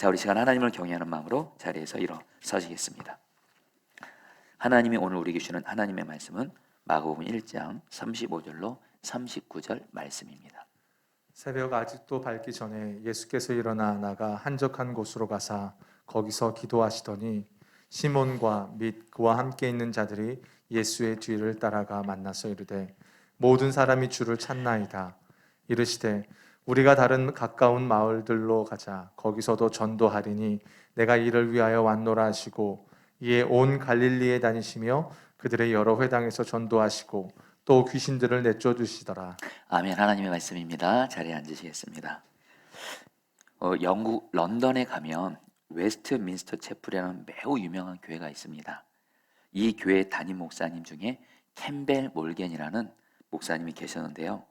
자, 우리 시간 하나님을 경외하는 마음으로 자리에서 일어서시겠습니다. 하나님이 오늘 우리에게 주는 하나님의 말씀은 마가복음 1장 35절로 39절 말씀입니다. 새벽 아직도 밝기 전에 예수께서 일어나 나가 한적한 곳으로 가사 거기서 기도하시더니 시몬과 및 그와 함께 있는 자들이 예수의 뒤를 따라가 만나서 이르되 모든 사람이 주를 찾나이다. 이르시되 우리가 다른 가까운 마을들로 가자. 거기서도 전도하리니 내가 이를 위하여 왔노라 하시고 이에 온 갈릴리에 다니시며 그들의 여러 회당에서 전도하시고 또 귀신들을 내쫓으시더라. 아멘. 하나님의 말씀입니다. 자리에 앉으시겠습니다. 영국 런던에 가면 웨스트민스터 채플이라는 매우 유명한 교회가 있습니다. 이 교회 담임 목사님 중에 캠벨 몰겐이라는 목사님이 계셨는데요.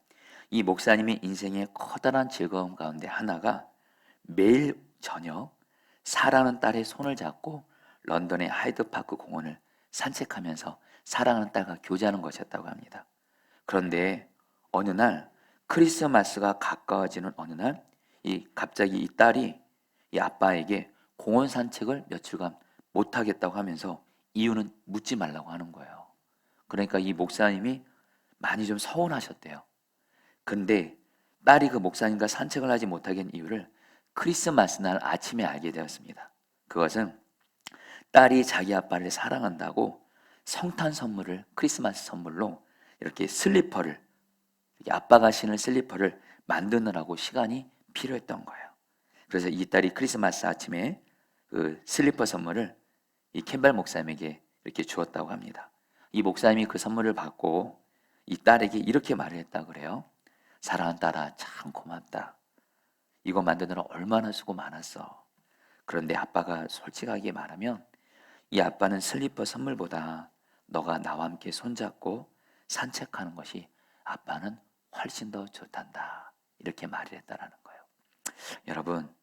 이 목사님의 인생의 커다란 즐거움 가운데 하나가 매일 저녁 사랑하는 딸의 손을 잡고 런던의 하이드파크 공원을 산책하면서 사랑하는 딸과 교제하는 것이었다고 합니다. 그런데 어느 날 크리스마스가 가까워지는 어느 날 갑자기 이 딸이 이 아빠에게 공원 산책을 며칠간 못하겠다고 하면서 이유는 묻지 말라고 하는 거예요. 그러니까 이 목사님이 많이 좀 서운하셨대요. 근데 딸이 그 목사님과 산책을 하지 못하게 한 이유를 크리스마스 날 아침에 알게 되었습니다. 그것은 딸이 자기 아빠를 사랑한다고 성탄 선물을 크리스마스 선물로 이렇게 슬리퍼를, 아빠가 신을 슬리퍼를 만드느라고 시간이 필요했던 거예요. 그래서 이 딸이 크리스마스 아침에 그 슬리퍼 선물을 이 캠벨 목사님에게 이렇게 주었다고 합니다. 이 목사님이 그 선물을 받고 이 딸에게 이렇게 말을 했다 그래요. 사랑하는 딸아, 참 고맙다. 이거 만드느라 얼마나 수고 많았어. 그런데 아빠가 솔직하게 말하면 이 아빠는 슬리퍼 선물보다 너가 나와 함께 손잡고 산책하는 것이 아빠는 훨씬 더 좋단다. 이렇게 말을 했다라는 거예요. 여러분,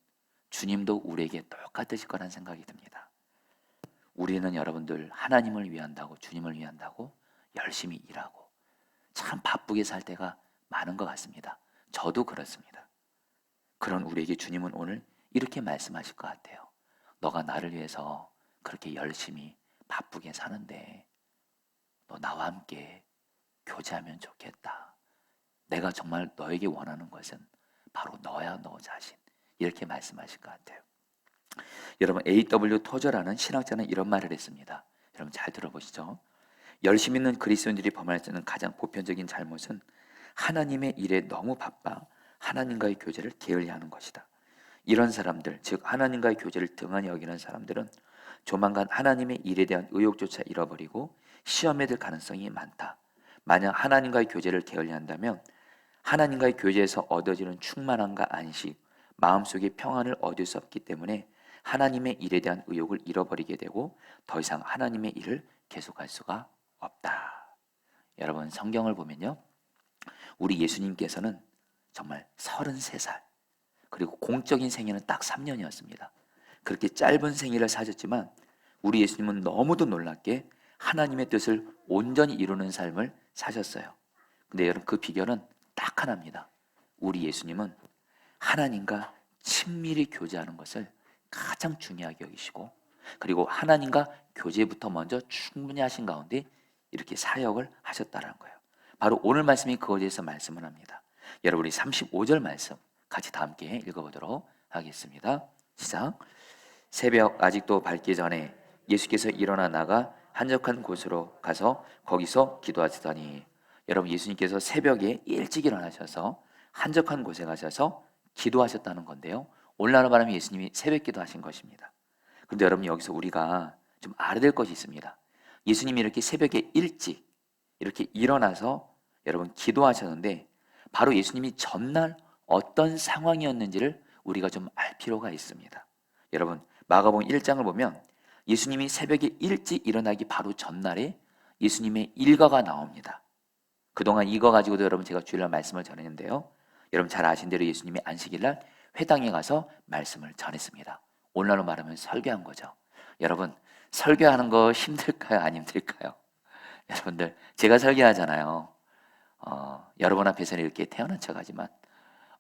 주님도 우리에게 똑같으실 거란 생각이 듭니다. 우리는 여러분들 하나님을 위한다고, 주님을 위한다고 열심히 일하고 참 바쁘게 살 때가 많은 것 같습니다. 저도 그렇습니다. 그런 우리에게 주님은 오늘 이렇게 말씀하실 것 같아요. 너가 나를 위해서 그렇게 열심히 바쁘게 사는데 너 나와 함께 교제하면 좋겠다. 내가 정말 너에게 원하는 것은 바로 너야, 너 자신. 이렇게 말씀하실 것 같아요. 여러분, A.W. 토저라는 신학자는 이런 말을 했습니다. 여러분 잘 들어보시죠. 열심히 있는 그리스도인들이 범할 수 있는 가장 보편적인 잘못은 하나님의 일에 너무 바빠 하나님과의 교제를 게을리하는 것이다. 이런 사람들, 즉 하나님과의 교제를 등한히 여기는 사람들은 조만간 하나님의 일에 대한 의욕조차 잃어버리고 시험에 들 가능성이 많다. 만약 하나님과의 교제를 게을리한다면 하나님과의 교제에서 얻어지는 충만함과 안식, 마음속의 평안을 얻을 수 없기 때문에 하나님의 일에 대한 의욕을 잃어버리게 되고 더 이상 하나님의 일을 계속할 수가 없다. 여러분, 성경을 보면요, 우리 예수님께서는 정말 33살, 그리고 공적인 생애는 딱 3년이었습니다. 그렇게 짧은 생애를 사셨지만 우리 예수님은 너무도 놀랍게 하나님의 뜻을 온전히 이루는 삶을 사셨어요. 근데 여러분, 그 비결은 딱 하나입니다. 우리 예수님은 하나님과 친밀히 교제하는 것을 가장 중요하게 여기시고, 그리고 하나님과 교제부터 먼저 충분히 하신 가운데 이렇게 사역을 하셨다는 거예요. 바로 오늘 말씀이 그거에 대해서 말씀을 합니다. 여러분, 우리 35절 말씀 같이 다 함께 읽어보도록 하겠습니다. 시작. 새벽 아직도 밝기 전에 예수께서 일어나 나가 한적한 곳으로 가서 거기서 기도하시더니, 여러분, 예수님께서 새벽에 일찍 일어나셔서 한적한 곳에 가셔서 기도하셨다는 건데요, 오늘날로 말하면 예수님이 새벽 기도하신 것입니다. 그런데 여러분, 여기서 우리가 좀 알아야 될 것이 있습니다. 예수님이 이렇게 새벽에 일찍 이렇게 일어나서 여러분 기도하셨는데, 바로 예수님이 전날 어떤 상황이었는지를 우리가 좀 알 필요가 있습니다. 여러분, 마가복음 1장을 보면 예수님이 새벽에 일찍 일어나기 바로 전날에 예수님의 일과가 나옵니다. 그동안 이거 가지고도 여러분 제가 주일날 말씀을 전했는데요, 여러분 잘 아신 대로 예수님이 안식일날 회당에 가서 말씀을 전했습니다. 오늘날로 말하면 설교한 거죠. 여러분, 설교하는 거 힘들까요? 안 힘들까요? 여러분들, 제가 설교하잖아요. 여러분 앞에서는 이렇게 태어난 척하지만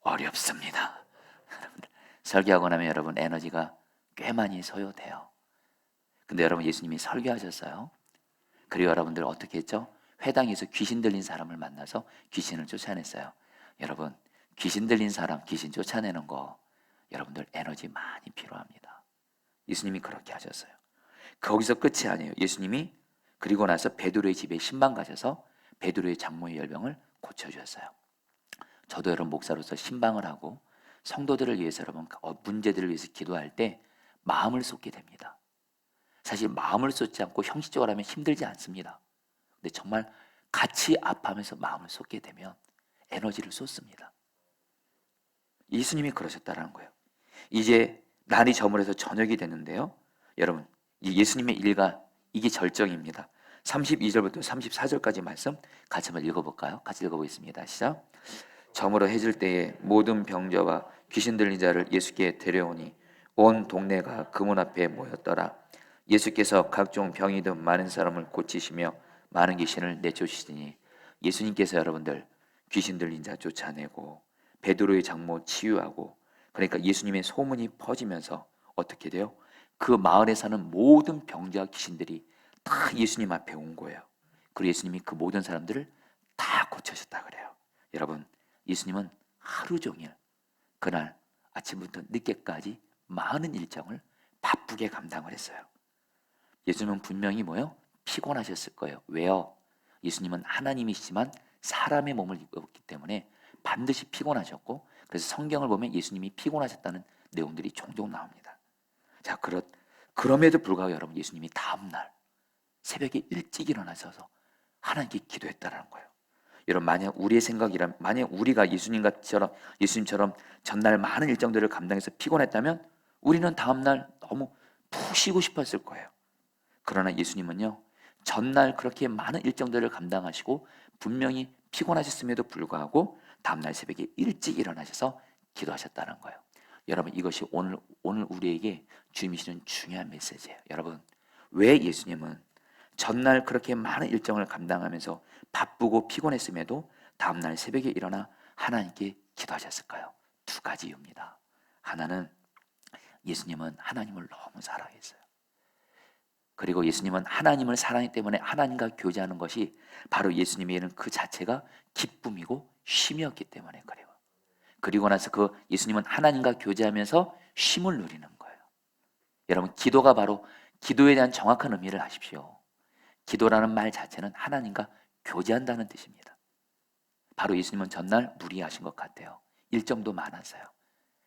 어렵습니다. 여러분들, 설교하고 나면 여러분 에너지가 꽤 많이 소요돼요. 근데 여러분 예수님이 설교하셨어요. 그리고 여러분들 어떻게 했죠? 회당에서 귀신 들린 사람을 만나서 귀신을 쫓아냈어요. 여러분 귀신 들린 사람 귀신 쫓아내는 거 여러분들 에너지 많이 필요합니다. 예수님이 그렇게 하셨어요. 거기서 끝이 아니에요. 예수님이 그리고 나서 베드로의 집에 신방 가셔서 베드로의 장모의 열병을 고쳐주셨어요. 저도 여러분 목사로서 신방을 하고 성도들을 위해서 여러분 문제들을 위해서 기도할 때 마음을 쏟게 됩니다. 사실 마음을 쏟지 않고 형식적으로 하면 힘들지 않습니다. 근데 정말 같이 아파하면서 마음을 쏟게 되면 에너지를 쏟습니다. 예수님이 그러셨다는 거예요. 이제 날이 저물어서 저녁이 됐는데요. 여러분 이 예수님의 일가 이게 절정입니다. 32절부터 34절까지 말씀 같이 한번 읽어볼까요? 같이 읽어보겠습니다. 시작. 저물어 해질 때에 모든 병자와 귀신 들린 자를 예수께 데려오니 온 동네가 그 문 앞에 모였더라. 예수께서 각종 병이 든 많은 사람을 고치시며 많은 귀신을 내쫓으시니 예수님께서 여러분들 귀신 들린 자 쫓아내고 베드로의 장모 치유하고 그러니까 예수님의 소문이 퍼지면서 어떻게 돼요? 그 마을에 사는 모든 병자와 귀신들이 다 예수님 앞에 온 거예요. 그리고 예수님이 그 모든 사람들을 다 고쳐셨다 그래요. 여러분 예수님은 하루 종일 그날 아침부터 늦게까지 많은 일정을 바쁘게 감당을 했어요. 예수님은 분명히 뭐요? 피곤하셨을 거예요. 왜요? 예수님은 하나님이시지만 사람의 몸을 입었기 때문에 반드시 피곤하셨고 그래서 성경을 보면 예수님이 피곤하셨다는 내용들이 종종 나옵니다. 자, 그럼에도 불구하고 여러분 예수님이 다음날 새벽에 일찍 일어나셔서 하나님께 기도했다는 거예요. 여러분 만약 우리의 생각이라면 만약 우리가 예수님처럼 전날 많은 일정들을 감당해서 피곤했다면 우리는 다음날 너무 푹 쉬고 싶었을 거예요. 그러나 예수님은요 전날 그렇게 많은 일정들을 감당하시고 분명히 피곤하셨음에도 불구하고 다음날 새벽에 일찍 일어나셔서 기도하셨다는 거예요. 여러분 이것이 오늘 우리에게 주님이 주는 중요한 메시지예요. 여러분 왜 예수님은 전날 그렇게 많은 일정을 감당하면서 바쁘고 피곤했음에도 다음날 새벽에 일어나 하나님께 기도하셨을까요? 두 가지 이유입니다. 하나는 예수님은 하나님을 너무 사랑했어요. 그리고 예수님은 하나님을 사랑하기 때문에 하나님과 교제하는 것이 바로 예수님에게는 그 자체가 기쁨이고 쉼이었기 때문에 그래요. 그리고 나서 그 예수님은 하나님과 교제하면서 쉼을 누리는 거예요. 여러분 기도가 바로 기도에 대한 정확한 의미를 아십시오. 기도라는 말 자체는 하나님과 교제한다는 뜻입니다. 바로 예수님은 전날 무리하신 것 같아요. 일정도 많았어요.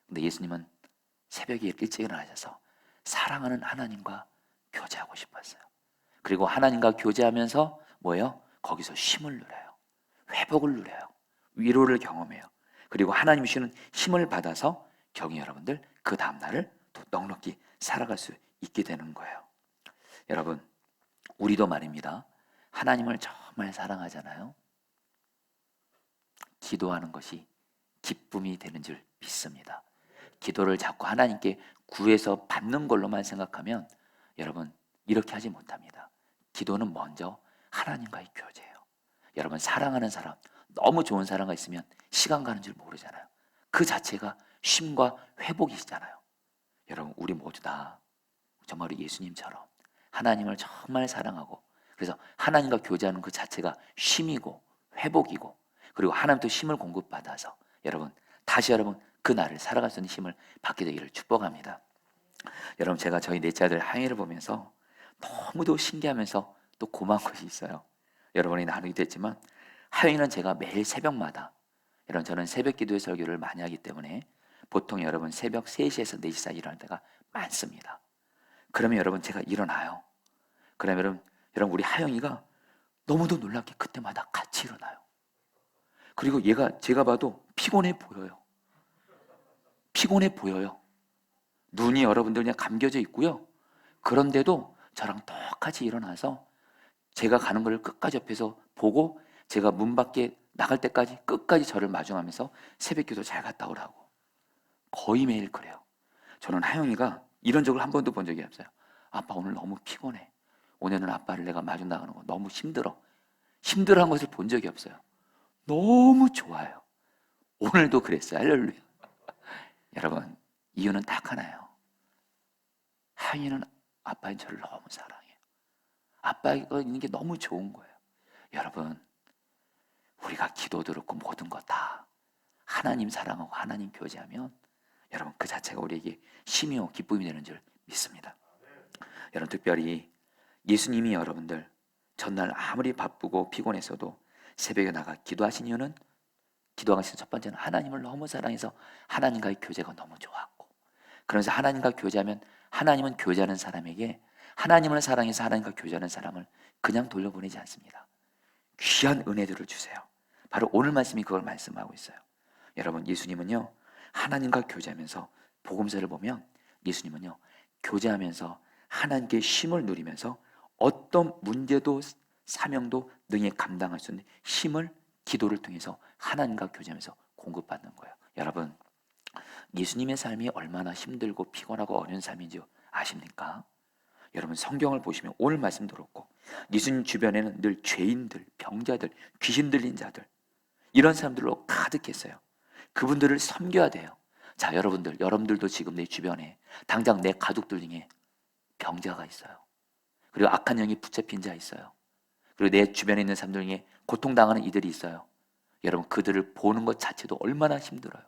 근데 예수님은 새벽에 일찍 일어나셔서 사랑하는 하나님과 교제하고 싶었어요. 그리고 하나님과 교제하면서 뭐예요? 거기서 쉼을 누려요. 회복을 누려요. 위로를 경험해요. 그리고 하나님이 주시는 힘을 받아서 경희 여러분들 그 다음날을 또 넉넉히 살아갈 수 있게 되는 거예요. 여러분 우리도 말입니다. 하나님을 정말 사랑하잖아요. 기도하는 것이 기쁨이 되는 줄 믿습니다. 기도를 자꾸 하나님께 구해서 받는 걸로만 생각하면 여러분 이렇게 하지 못합니다. 기도는 먼저 하나님과의 교제예요. 여러분 사랑하는 사람 너무 좋은 사람과 있으면 시간 가는 줄 모르잖아요. 그 자체가 쉼과 회복이시잖아요. 여러분 우리 모두 다 정말 예수님처럼 하나님을 정말 사랑하고 그래서 하나님과 교제하는 그 자체가 쉼이고 회복이고 그리고 하나님도 힘을 공급받아서 여러분 다시 여러분 그 날을 살아갈 수 있는 힘을 받게 되기를 축복합니다. 여러분 제가 저희 넷째 아들 하영이를 보면서 너무도 신기하면서 또 고마운 것이 있어요. 여러분이 나누기도 했지만 하영이는 제가 매일 새벽마다 여러분 저는 새벽 기도의 설교를 많이 하기 때문에 보통 여러분 새벽 3시에서 4시 사이 일어날 때가 많습니다. 그러면 여러분 제가 일어나요. 그러면 여러분 우리 하영이가 너무도 놀랍게 그때마다 같이 일어나요. 그리고 제가 봐도 피곤해 보여요. 피곤해 보여요. 눈이 여러분들 그냥 감겨져 있고요. 그런데도 저랑 똑같이 일어나서 제가 가는 걸 끝까지 옆에서 보고 제가 문 밖에 나갈 때까지 끝까지 저를 마중하면서 새벽기도 잘 갔다 오라고. 거의 매일 그래요. 저는 하영이가 이런 적을 한 번도 본 적이 없어요. 아빠 오늘 너무 피곤해. 오늘은 아빠를 내가 마중 나가는 거 너무 힘들어. 힘들어한 것을 본 적이 없어요. 너무 좋아요. 오늘도 그랬어요. 할렐루야. 여러분 이유는 딱 하나예요. 하인은 아빠인 저를 너무 사랑해요. 아빠가 있는 게 너무 좋은 거예요. 여러분, 우리가 기도도 그렇고 모든 것 다 하나님 사랑하고 하나님 교제하면 여러분 그 자체가 우리에게 힘이요 기쁨이 되는 줄 믿습니다. 여러분, 특별히 예수님이 여러분들 전날 아무리 바쁘고 피곤했어도 새벽에 나가 기도하신 이유는, 기도하신 첫 번째는 하나님을 너무 사랑해서 하나님과의 교제가 너무 좋았고, 그러면서 하나님과 교제하면 하나님은 교제하는 사람에게 하나님을 사랑해서 하나님과 교제하는 사람을 그냥 돌려보내지 않습니다. 귀한 은혜들을 주세요. 바로 오늘 말씀이 그걸 말씀하고 있어요. 여러분, 예수님은요 하나님과 교제하면서, 복음서를 보면 예수님은요 교제하면서 하나님께 힘을 누리면서 어떤 문제도 사명도 능히 감당할 수 있는 힘을 기도를 통해서 하나님과 교제하면서 공급받는 거예요. 여러분, 예수님의 삶이 얼마나 힘들고 피곤하고 어려운 삶인지 아십니까? 여러분, 성경을 보시면 오늘 말씀도 그렇고 예수님 주변에는 늘 죄인들, 병자들, 귀신 들린 자들, 이런 사람들로 가득했어요. 그분들을 섬겨야 돼요. 자, 여러분들도 지금 내 주변에 당장 내 가족들 중에 병자가 있어요. 그리고 악한 영이 붙잡힌 자 있어요. 그리고 내 주변에 있는 사람들 중에 고통당하는 이들이 있어요. 여러분, 그들을 보는 것 자체도 얼마나 힘들어요.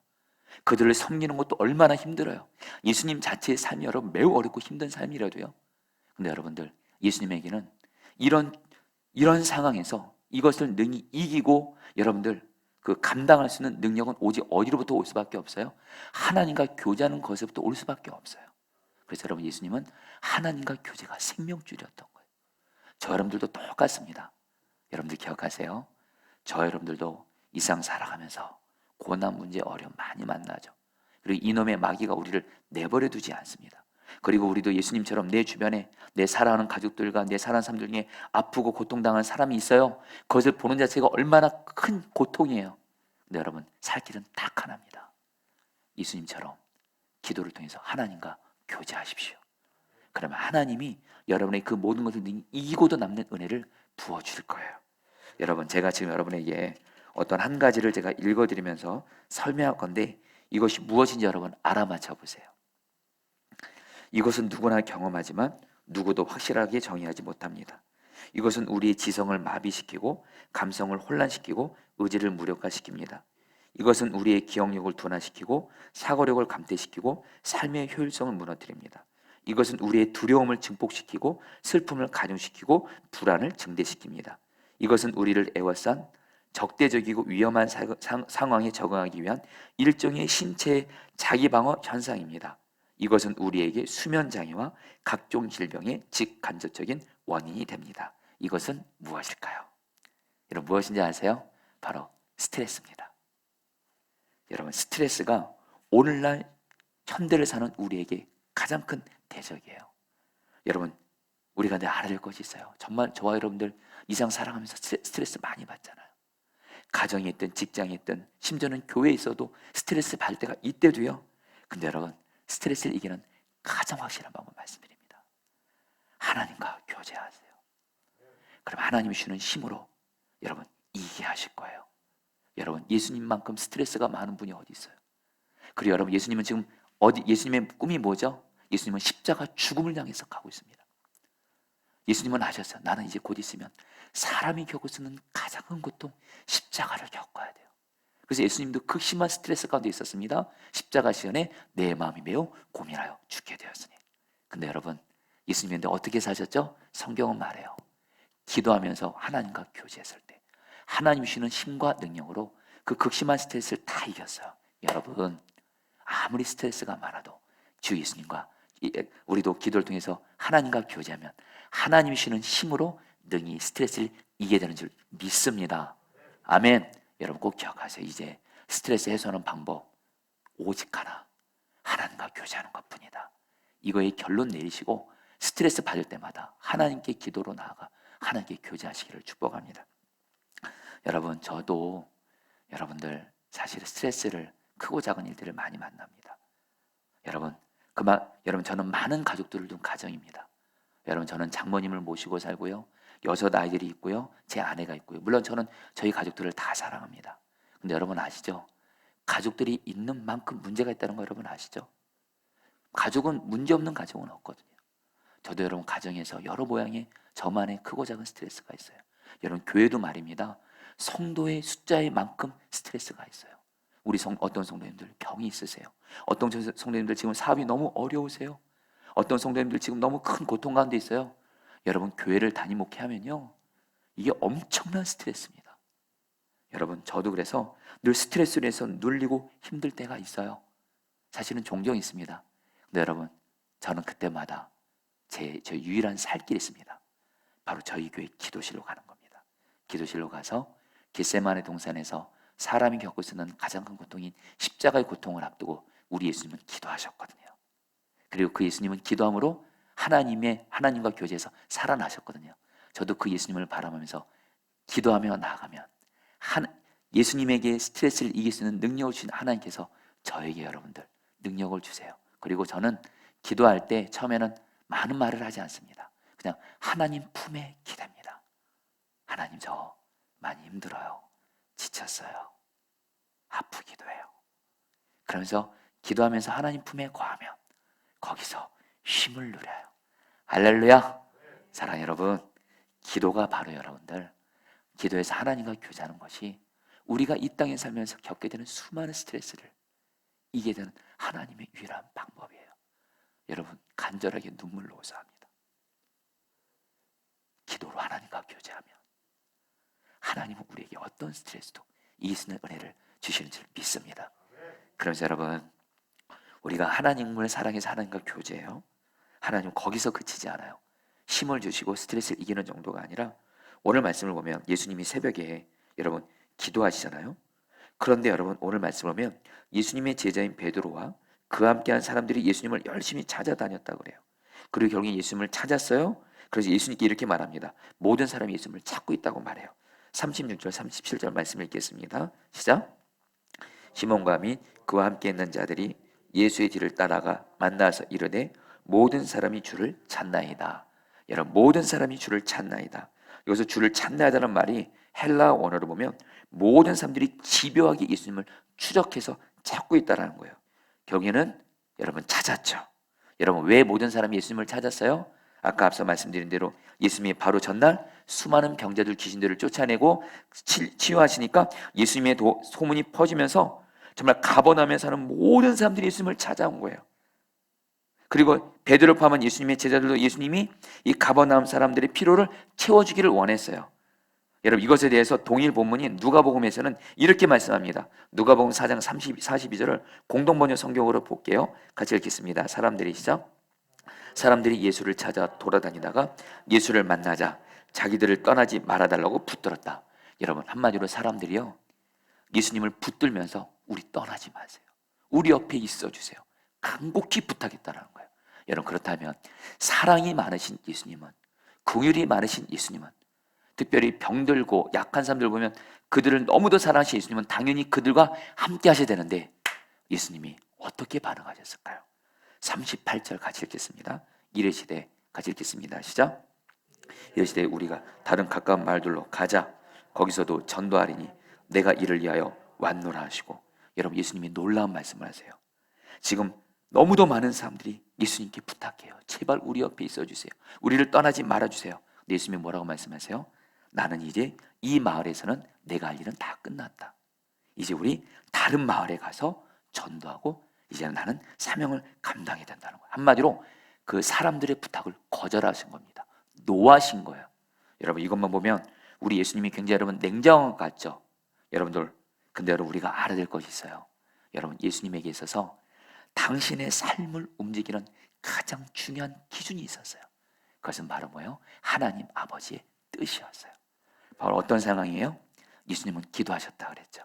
그들을 섬기는 것도 얼마나 힘들어요. 예수님 자체의 삶이 여러분 매우 어렵고 힘든 삶이라도요. 근데 여러분들, 예수님에게는 이런 상황에서 이것을 능히 이기고 여러분들 그 감당할 수 있는 능력은 오직 어디로부터 올 수밖에 없어요? 하나님과 교제하는 것에부터 올 수밖에 없어요. 그래서 여러분, 예수님은 하나님과 교제가 생명줄이었던 거예요. 저 여러분들도 똑같습니다. 여러분들 기억하세요? 저 여러분들도 이 세상 살아가면서 고난, 문제, 어려움 많이 만나죠. 그리고 이놈의 마귀가 우리를 내버려 두지 않습니다. 그리고 우리도 예수님처럼 내 주변에 내 사랑하는 가족들과 내 사랑하는 사람들 중에 아프고 고통당하는 사람이 있어요. 그것을 보는 자체가 얼마나 큰 고통이에요. 근데 여러분, 살 길은 딱 하나입니다. 예수님처럼 기도를 통해서 하나님과 교제하십시오. 그러면 하나님이 여러분의 그 모든 것을 이기고도 남는 은혜를 부어주실 거예요. 여러분, 제가 지금 여러분에게 어떤 한 가지를 제가 읽어드리면서 설명할 건데 이것이 무엇인지 여러분 알아맞혀 보세요. 이것은 누구나 경험하지만 누구도 확실하게 정의하지 못합니다. 이것은 우리의 지성을 마비시키고 감성을 혼란시키고 의지를 무력화시킵니다. 이것은 우리의 기억력을 둔화시키고 사고력을 감퇴시키고 삶의 효율성을 무너뜨립니다. 이것은 우리의 두려움을 증폭시키고 슬픔을 가중시키고 불안을 증대시킵니다. 이것은 우리를 에워싼 적대적이고 위험한 상황에 적응하기 위한 일종의 신체 자기방어 현상입니다. 이것은 우리에게 수면 장애와 각종 질병의 직간접적인 원인이 됩니다. 이것은 무엇일까요? 여러분, 무엇인지 아세요? 바로 스트레스입니다. 여러분, 스트레스가 오늘날 현대를 사는 우리에게 가장 큰 대적이에요. 여러분, 우리가 알아야 될 것이 있어요. 정말 저와 여러분들 이상 살아가면서 스트레스 많이 받잖아요. 가정에 있든 직장에 있든 심지어는 교회에 있어도 스트레스 받을 때가 이때도요. 근데 여러분, 스트레스를 이기는 가장 확실한 방법 말씀드립니다. 하나님과 교제하세요. 그럼 하나님이 주는 힘으로 여러분 이기게 하실 거예요. 여러분, 예수님만큼 스트레스가 많은 분이 어디 있어요? 그리고 여러분, 예수님은 지금 예수님의 꿈이 뭐죠? 예수님은 십자가 죽음을 향해서 가고 있습니다. 예수님은 아셨어요. 나는 이제 곧 있으면 사람이 겪을 수 있는 가장 큰 고통, 십자가를 겪어야 돼요. 그래서 예수님도 극심한 스트레스 가운데 있었습니다. 십자가 시간에 내 마음이 매우 고민하여 죽게 되었으니. 근데 여러분, 예수님인데 어떻게 사셨죠? 성경은 말해요. 기도하면서 하나님과 교제했을 때 하나님 주시는 힘과 능력으로 그 극심한 스트레스를 다 이겼어요. 여러분, 아무리 스트레스가 많아도 주 예수님과 우리도 기도를 통해서 하나님과 교제하면 하나님이 주시는 힘으로 능히 스트레스를 이기게 되는 줄 믿습니다. 아멘. 여러분 꼭 기억하세요. 이제 스트레스 해소하는 방법 오직 하나, 하나님과 교제하는 것뿐이다. 이거에 결론 내리시고 스트레스 받을 때마다 하나님께 기도로 나아가 하나님께 교제하시기를 축복합니다. 여러분, 저도 여러분들 사실 스트레스를 크고 작은 일들을 많이 만납니다. 여러분, 여러분, 저는 많은 가족들을 둔 가정입니다. 여러분, 저는 장모님을 모시고 살고요. 6 아이들이 있고요. 제 아내가 있고요. 물론 저는 저희 가족들을 다 사랑합니다. 근데 여러분 아시죠? 가족들이 있는 만큼 문제가 있다는 거 여러분 아시죠? 가족은 문제없는 가족은 없거든요. 저도 여러분 가정에서 여러 모양의 저만의 크고 작은 스트레스가 있어요. 여러분 교회도 말입니다. 성도의 숫자에 만큼 스트레스가 있어요. 우리 어떤 성도님들 병이 있으세요. 어떤 성도님들 지금 사업이 너무 어려우세요. 어떤 성도님들 지금 너무 큰 고통 가운데 있어요. 여러분 교회를 담임 목회하면요, 이게 엄청난 스트레스입니다. 여러분 저도 그래서 늘 스트레스로 해서 눌리고 힘들 때가 있어요. 사실은 종종 있습니다. 근데 여러분 저는 그때마다 제 유일한 살 길이 있습니다. 바로 저희 교회 기도실로 가는 겁니다. 기도실로 가서 겟세마네 동산에서 사람이 겪을 수 있는 가장 큰 고통인 십자가의 고통을 앞두고 우리 예수님은 기도하셨거든요. 그리고 그 예수님은 기도함으로 하나님과 교제해서 살아나셨거든요. 저도 그 예수님을 바라보면서 기도하며 나아가면 예수님에게 스트레스를 이길 수 있는 능력을 주신 하나님께서 저에게 여러분들 능력을 주세요. 그리고 저는 기도할 때 처음에는 많은 말을 하지 않습니다. 그냥 하나님 품에 기댑니다. 하나님 저 많이 힘들어요. 지쳤어요. 아프기도 해요. 그러면서 기도하면서 하나님 품에 거하면 거기서 힘을 누려요. 할렐루야. 사랑하는 여러분, 기도가 바로 여러분들 기도에서 하나님과 교제하는 것이 우리가 이 땅에 살면서 겪게 되는 수많은 스트레스를 이기게 되는 하나님의 유일한 방법이에요. 여러분 간절하게 눈물로 호소합니다. 기도로 하나님과 교제하면 하나님은 우리에게 어떤 스트레스도 이길 수 있는 은혜를 주시는 줄 믿습니다. 그러면서 여러분 우리가 하나님을 사랑해서 하나님과 교제해요. 하나님 거기서 그치지 않아요. 힘을 주시고 스트레스를 이기는 정도가 아니라 오늘 말씀을 보면 예수님이 새벽에 여러분 기도하시잖아요. 그런데 여러분 오늘 말씀을 보면 예수님의 제자인 베드로와 그와 함께한 사람들이 예수님을 열심히 찾아다녔다고 그래요. 그리고 결국에 예수님을 찾았어요. 그래서 예수님께 이렇게 말합니다. 모든 사람이 예수님을 찾고 있다고 말해요. 36절 37절 말씀을 읽겠습니다. 시작. 시몬과 및 그와 함께 있는 자들이 예수의 뒤를 따라가 만나서 이르되 모든 사람이 주를 찾나이다. 여러분 모든 사람이 주를 찾나이다. 여기서 주를 찾나이다는 말이 헬라 원어로 보면 모든 사람들이 집요하게 예수님을 추적해서 찾고 있다라는 거예요. 결국에는 여러분 찾았죠. 여러분 왜 모든 사람이 예수님을 찾았어요? 아까 앞서 말씀드린 대로 예수님이 바로 전날 수많은 병자들 귀신들을 쫓아내고 치유하시니까 예수님의 소문이 퍼지면서 정말 가버나움에 사는 모든 사람들이 예수님을 찾아온 거예요. 그리고 베드로 포함한 예수님의 제자들도 예수님이 이 가버나움 사람들의 피로를 채워주기를 원했어요. 여러분 이것에 대해서 동일 본문인 누가복음에서는 이렇게 말씀합니다. 누가복음 4장 42절을 공동번역 성경으로 볼게요. 같이 읽겠습니다. 사람들이 시작. 사람들이 예수를 찾아 돌아다니다가 예수를 만나자 자기들을 떠나지 말아달라고 붙들었다. 여러분 한마디로 사람들이요 예수님을 붙들면서 우리 떠나지 마세요. 우리 옆에 있어주세요. 간곡히 부탁했다는 거예요. 여러분 그렇다면 사랑이 많으신 예수님은, 긍휼이 많으신 예수님은, 특별히 병들고 약한 사람들 보면 그들을 너무도 사랑하신 예수님은 당연히 그들과 함께 하셔야 되는데 예수님이 어떻게 반응하셨을까요? 38절 같이 읽겠습니다. 이르시되 같이 읽겠습니다. 시작. 이르시되 우리가 다른 가까운 마을들로 가자. 거기서도 전도하리니 내가 이를 위하여 왔노라 하시고. 여러분 예수님이 놀라운 말씀을 하세요. 지금 너무도 많은 사람들이 예수님께 부탁해요. 제발 우리 옆에 있어주세요. 우리를 떠나지 말아주세요. 근데 예수님이 뭐라고 말씀하세요? 나는 이제 이 마을에서는 내가 할 일은 다 끝났다. 이제 우리 다른 마을에 가서 전도하고 이제는 나는 사명을 감당해야 된다는 거예요. 한마디로 그 사람들의 부탁을 거절하신 겁니다. 노하신 거예요. 여러분 이것만 보면 우리 예수님이 굉장히 여러분 냉정한 것 같죠? 여러분들 근데 여러분 우리가 알아야 될 것이 있어요. 여러분 예수님에게 있어서 당신의 삶을 움직이는 가장 중요한 기준이 있었어요. 그것은 바로 뭐예요? 하나님 아버지의 뜻이었어요. 바로 어떤 상황이에요? 예수님은 기도하셨다 그랬죠.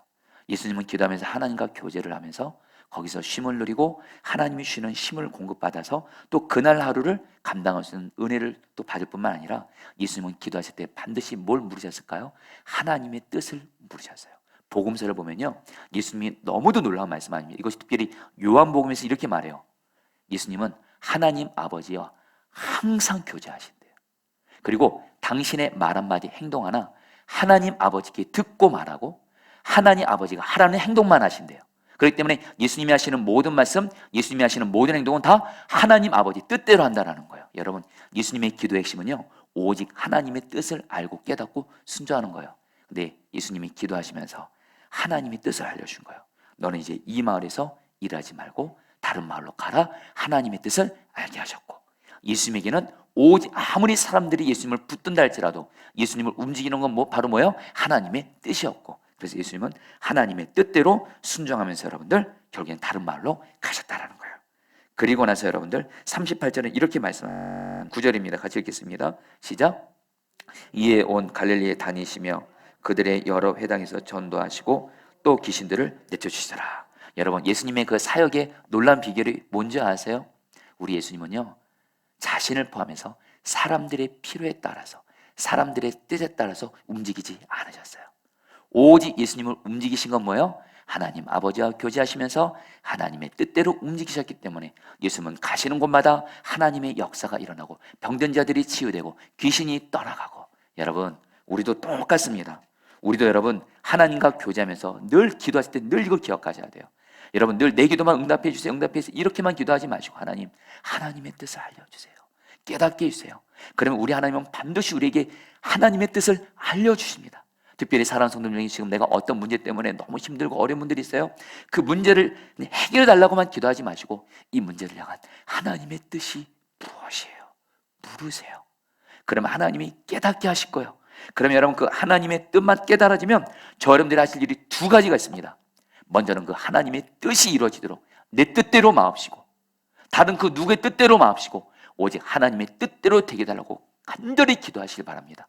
예수님은 기도하면서 하나님과 교제를 하면서 거기서 쉼을 누리고 하나님이 주시는 힘을 공급받아서 또 그날 하루를 감당할 수 있는 은혜를 또 받을 뿐만 아니라 예수님은 기도하실 때 반드시 뭘 물으셨을까요? 하나님의 뜻을 물으셨어요. 복음서를 보면요 예수님이 너무도 놀라운 말씀 아닙니까? 이것이 특별히 요한복음에서 이렇게 말해요. 예수님은 하나님 아버지와 항상 교제하신대요. 그리고 당신의 말 한마디 행동 하나 하나님 아버지께 듣고 말하고 하나님 아버지가 하라는 행동만 하신대요. 그렇기 때문에 예수님이 하시는 모든 말씀, 예수님이 하시는 모든 행동은 다 하나님 아버지 뜻대로 한다는 거예요. 여러분, 예수님의 기도의 핵심은요, 오직 하나님의 뜻을 알고 깨닫고 순종하는 거예요. 근데 예수님이 기도하시면서 하나님의 뜻을 알려준 거예요. 너는 이제 이 마을에서 일하지 말고 다른 마을로 가라. 하나님의 뜻을 알게 하셨고, 예수님에게는 오직 아무리 사람들이 예수님을 붙든다 할지라도 예수님을 움직이는 건 바로 뭐예요? 하나님의 뜻이었고, 그래서 예수님은 하나님의 뜻대로 순종하면서 여러분들 결국엔 다른 마을로 가셨다라는 거예요. 그리고 나서 여러분들 38절은 이렇게 말씀한 9절입니다. 같이 읽겠습니다. 시작. 이에 온 갈릴리에 다니시며 그들의 여러 회당에서 전도하시고 또 귀신들을 내쫓으시더라. 여러분, 예수님의 그 사역의 놀라운 비결이 뭔지 아세요? 우리 예수님은요, 자신을 포함해서 사람들의 필요에 따라서, 사람들의 뜻에 따라서 움직이지 않으셨어요. 오직 예수님을 움직이신 건 뭐예요? 하나님 아버지와 교제하시면서 하나님의 뜻대로 움직이셨기 때문에 예수님은 가시는 곳마다 하나님의 역사가 일어나고 병든 자들이 치유되고 귀신이 떠나가고, 여러분, 우리도 똑같습니다. 우리도 여러분 하나님과 교제하면서 늘 기도하실 때 늘 이걸 기억하셔야 돼요. 여러분, 늘 내 기도만 응답해 주세요, 응답해 주세요, 이렇게만 기도하지 마시고 하나님의 뜻을 알려주세요. 깨닫게 해주세요. 그러면 우리 하나님은 반드시 우리에게 하나님의 뜻을 알려주십니다. 특별히 사랑하는 성도 중에 지금 내가 어떤 문제 때문에 너무 힘들고 어려운 분들이 있어요. 그 문제를 해결해 달라고만 기도하지 마시고 이 문제를 향한 하나님의 뜻이 무엇이에요? 물으세요. 그러면 하나님이 깨닫게 하실 거예요. 그러면 여러분, 그 하나님의 뜻만 깨달아지면 저 여러분들이 하실 일이 두 가지가 있습니다. 먼저는 그 하나님의 뜻이 이루어지도록 내 뜻대로 마옵시고, 다른 그 누구의 뜻대로 마옵시고, 오직 하나님의 뜻대로 되게 해달라고 간절히 기도하시길 바랍니다.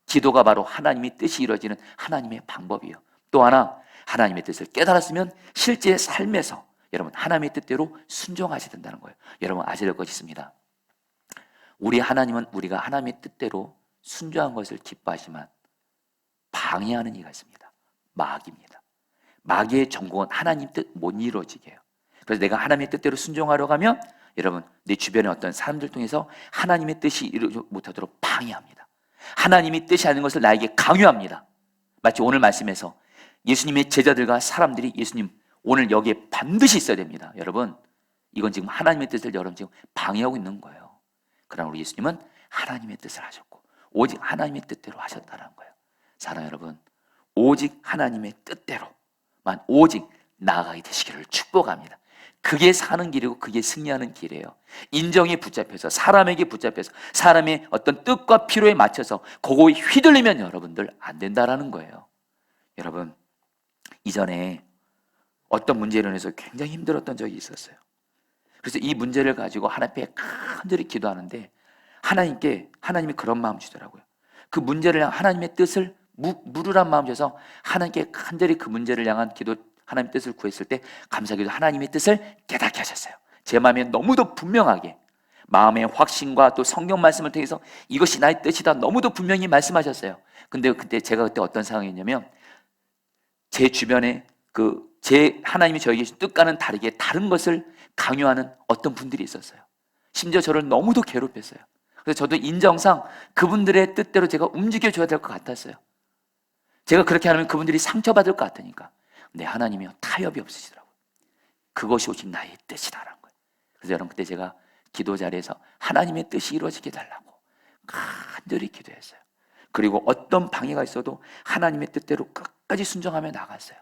기도가 바로 하나님의 뜻이 이루어지는 하나님의 방법이에요. 또 하나, 하나님의 뜻을 깨달았으면 실제 삶에서 여러분 하나님의 뜻대로 순종하셔야 된다는 거예요. 여러분, 아셔야 될 것이 있습니다. 우리 하나님은 우리가 하나님의 뜻대로 순종한 것을 기뻐하지만 방해하는 이가 있습니다. 마귀입니다. 마귀의 전공은 하나님 뜻 못 이루어지게 해요. 그래서 내가 하나님의 뜻대로 순종하려고 하면 여러분, 내 주변의 어떤 사람들 통해서 하나님의 뜻이 이루어지지 못하도록 방해합니다. 하나님이 뜻이 아닌 것을 나에게 강요합니다. 마치 오늘 말씀에서 예수님의 제자들과 사람들이 예수님 오늘 여기에 반드시 있어야 됩니다. 여러분, 이건 지금 하나님의 뜻을 여러분 지금 방해하고 있는 거예요. 그러나 우리 예수님은 하나님의 뜻을 하셨고 오직 하나님의 뜻대로 하셨다는 거예요. 사랑하는 여러분, 오직 하나님의 뜻대로만 오직 나아가게 되시기를 축복합니다. 그게 사는 길이고 그게 승리하는 길이에요. 인정에 붙잡혀서, 사람에게 붙잡혀서, 사람의 어떤 뜻과 필요에 맞춰서 그거에 휘둘리면 여러분들 안 된다라는 거예요. 여러분, 이전에 어떤 문제로 인해서 굉장히 힘들었던 적이 있었어요. 그래서 이 문제를 가지고 하나님 앞에 간절히 기도하는데 하나님이 그런 마음 주더라고요. 그 문제를 향한 하나님의 뜻을 물으란 마음 주셔서 하나님께 간절히 그 문제를 향한 기도, 하나님의 뜻을 구했을 때 감사하게도 하나님의 뜻을 깨닫게 하셨어요. 제 마음에 너무도 분명하게, 마음의 확신과 또 성경 말씀을 통해서 이것이 나의 뜻이다 너무도 분명히 말씀하셨어요. 근데 제가 그때 어떤 상황이었냐면, 제 주변에 제 하나님이 저에게 주신 뜻과는 다르게 다른 것을 강요하는 어떤 분들이 있었어요. 심지어 저를 너무도 괴롭혔어요. 그래서 저도 인정상 그분들의 뜻대로 제가 움직여줘야 될 것 같았어요. 제가 그렇게 하면 그분들이 상처받을 것 같으니까. 근데 하나님이요, 타협이 없으시더라고요. 그것이 오직 나의 뜻이다라는 거예요. 그래서 여러분, 그때 제가 기도 자리에서 하나님의 뜻이 이루어지게 해달라고 간절히 기도했어요. 그리고 어떤 방해가 있어도 하나님의 뜻대로 순종하며 나갔어요.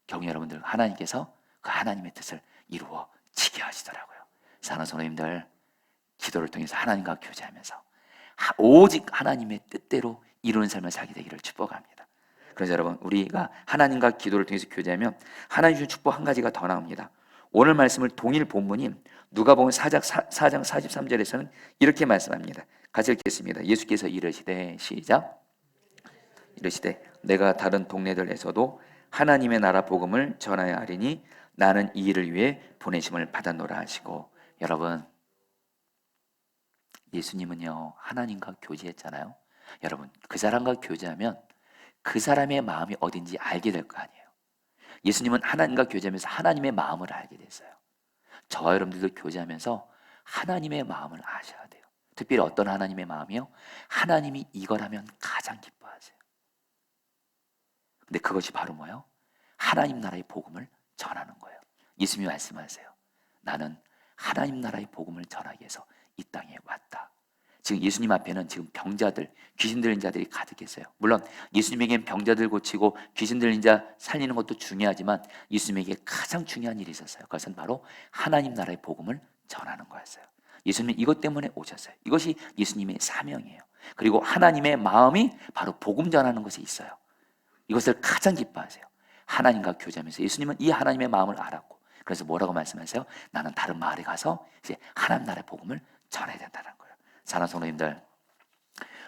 경우 여러분들, 하나님께서 그 하나님의 뜻을 이루어지게 하시더라고요. 사랑하는 성도님들, 기도를 통해서 하나님과 교제하면서 오직 하나님의 뜻대로 이루는 삶을 살게 되기를 축복합니다. 그래서 여러분, 우리가 하나님과 기도를 통해서 교제하면 하나님 주신 축복 한 가지가 더 나옵니다. 오늘 말씀을 동일 본문인 누가복음 4장 43절에서는 이렇게 말씀합니다. 같이 읽겠습니다. 예수께서 이르시되, 시작. 이르시되 내가 다른 동네들에서도 하나님의 나라 복음을 전하여 하리니 나는 이 일을 위해 보내심을 받았노라 하시고, 여러분, 예수님은요 하나님과 교제했잖아요. 여러분, 그 사람과 교제하면 그 사람의 마음이 어딘지 알게 될 거 아니에요. 예수님은 하나님과 교제하면서 하나님의 마음을 알게 됐어요. 저와 여러분들도 교제하면서 하나님의 마음을 아셔야 돼요. 특별히 어떤 하나님의 마음이요? 하나님이 이걸 하면 가장 기뻐하세요. 근데 그것이 바로 뭐예요? 하나님 나라의 복음을 전하는 거예요. 예수님이 말씀하세요. 나는 하나님 나라의 복음을 전하기 위해서 이 땅에 왔다. 지금 예수님 앞에는 지금 병자들, 귀신 들린 자들이 가득했어요. 물론 예수님에겐 병자들 고치고 귀신 들린 자 살리는 것도 중요하지만 예수님에게 가장 중요한 일이 있었어요. 그것은 바로 하나님 나라의 복음을 전하는 거였어요. 예수님은 이것 때문에 오셨어요. 이것이 예수님의 사명이에요. 그리고 하나님의 마음이 바로 복음 전하는 것에 있어요. 이것을 가장 기뻐하세요. 하나님과 교제하면서 예수님은 이 하나님의 마음을 알았고, 그래서 뭐라고 말씀하세요? 나는 다른 마을에 가서 이제 하나님 나라의 복음을 전해야 된다는 거예요. 사랑하는 성도님들,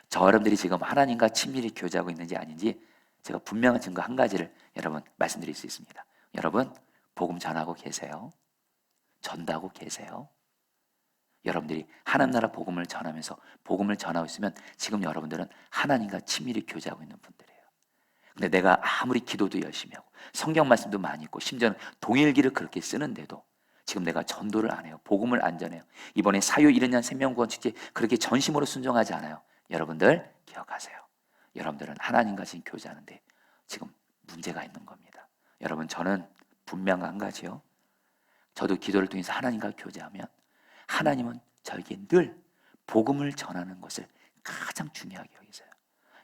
저 여러분들이 지금 하나님과 친밀히 교제하고 있는지 아닌지 제가 분명한 증거 한 가지를 여러분 말씀드릴 수 있습니다. 여러분 복음 전하고 계세요? 전도하고 계세요? 여러분들이 하나님 나라 복음을 전하면서 복음을 전하고 있으면 지금 여러분들은 하나님과 친밀히 교제하고 있는 분들이에요. 근데 내가 아무리 기도도 열심히 하고 성경 말씀도 많이 읽고 심지어는 동일기를 그렇게 쓰는데도 지금 내가 전도를 안 해요. 복음을 안 전해요. 이번에 사요 1년 생명구원 축제 그렇게 전심으로 순종하지 않아요. 여러분들 기억하세요. 여러분들은 하나님과 지금 교제하는데 지금 문제가 있는 겁니다. 여러분 저는 분명한 한 가지요. 저도 기도를 통해서 하나님과 교제하면 하나님은 저에게 늘 복음을 전하는 것을 가장 중요하게 여기세요.